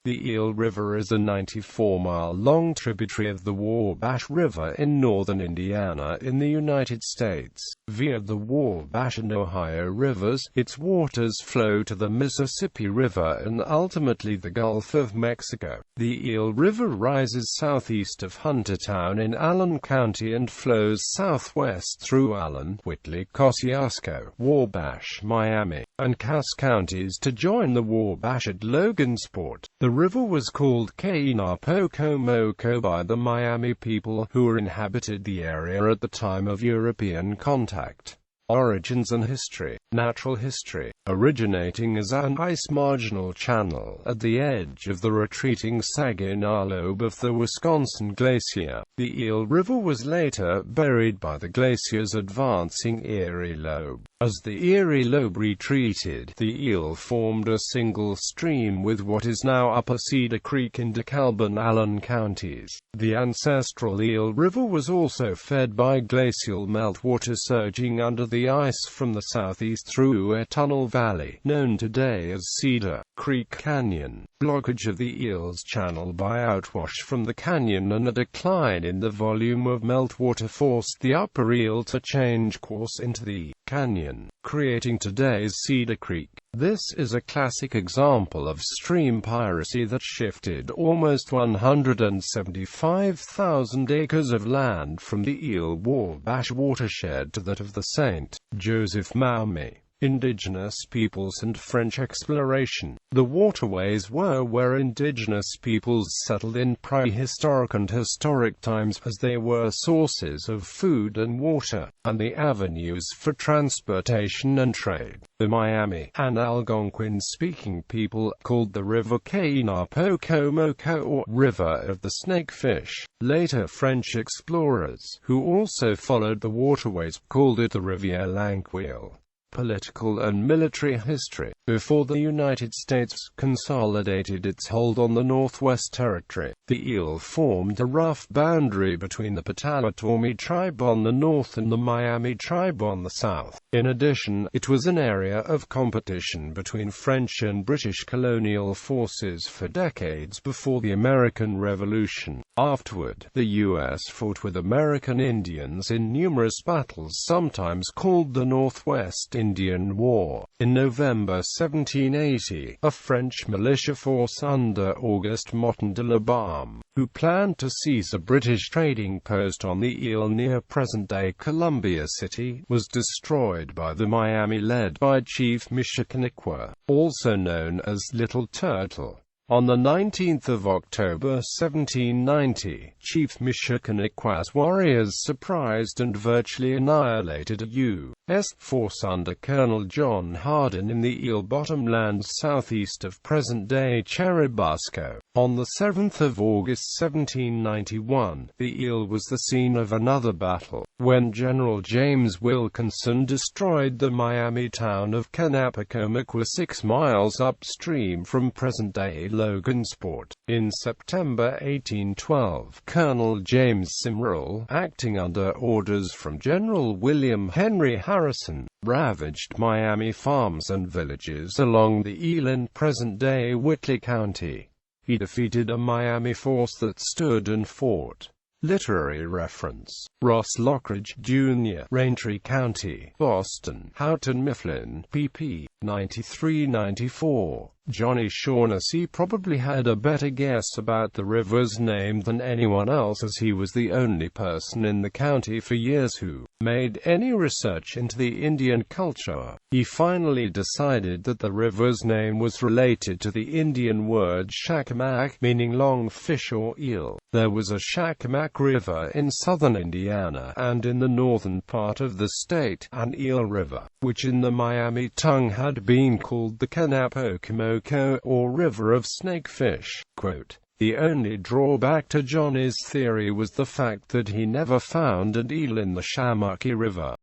The Eel River is a 94-mile-long tributary of the Wabash River in northern Indiana in the United States. Via the Wabash and Ohio rivers, its waters flow to the Mississippi River and ultimately the Gulf of Mexico. The Eel River rises southeast of Huntertown in Allen County and flows southwest through Allen, Whitley, Kosciusko, Wabash, Miami, and Cass counties to join the Wabash at Logansport. The river was called Kosciusko by the Miami people, who inhabited the area at the time of European contact. Origins and history. Natural history. Originating as an ice-marginal channel at the edge of the retreating Saginaw lobe of the Wisconsin Glacier, the Eel River was later buried by the glacier's advancing Erie lobe. As the Erie lobe retreated, the Eel formed a single stream with what is now Upper Cedar Creek in DeKalb and Allen counties. The ancestral Eel River was also fed by glacial meltwater surging under the ice from the southeast through a tunnel valley, known today as Cedar Creek Canyon. Blockage of the Eel's channel by outwash from the canyon and a decline in the volume of meltwater forced the upper Eel to change course into the canyon, creating today's Cedar Creek. This is a classic example of stream piracy that shifted almost 175,000 acres of land from the Eel Wabash watershed to that of the St. Joseph Maumee. Indigenous peoples and French exploration. The waterways were where indigenous peoples settled in prehistoric and historic times, as they were sources of food and water, and the avenues for transportation and trade. The Miami and Algonquin-speaking people called the river Kosciusko or River of the Snakefish. Later French explorers, who also followed the waterways, called it the Rivière Languille. Political and military history. Before the United States consolidated its hold on the Northwest Territory, the Eel formed a rough boundary between the Potawatomi tribe on the north and the Miami tribe on the south. In addition, it was an area of competition between French and British colonial forces for decades before the American Revolution. Afterward, the U.S. fought with American Indians in numerous battles, sometimes called the Northwest Indian War. In November 1780, a French militia force under Auguste Moton de la Balme, who planned to seize a British trading post on the Eel near present-day Columbia City, was destroyed by the Miami led by Chief Kosciusko, also known as Little Turtle. On the 19th of October 1790, Chief Kosciusko's warriors surprised and virtually annihilated a U.S. force under Colonel John Hardin in the Eel bottomlands southeast of present-day Churubusco. On the 7th of August 1791, the Eel was the scene of another battle, when General James Wilkinson destroyed the Miami town of Kanapacomiqua 6 miles upstream from present-day Logansport. In September 1812, Colonel James Simrall, acting under orders from General William Henry Harrison, ravaged Miami farms and villages along the Eel in present-day Whitley County. He defeated a Miami force that stood and fought. Literary reference. Ross Lockridge, Jr., Raintree County, Boston, Houghton Mifflin, pp. 93-94. Johnny Shaughnessy probably had a better guess about the river's name than anyone else, as he was the only person in the county for years who made any research into the Indian culture. He finally decided that the river's name was related to the Indian word shakamak, meaning long fish or eel. There was a Shakamak River in southern Indiana and in the northern part of the state, an Eel River, which in the Miami tongue had been called the Kanapacomiqua or River of Snakefish. Quote, "The only drawback to Johnny's theory was the fact that he never found an eel in the Shamakey River.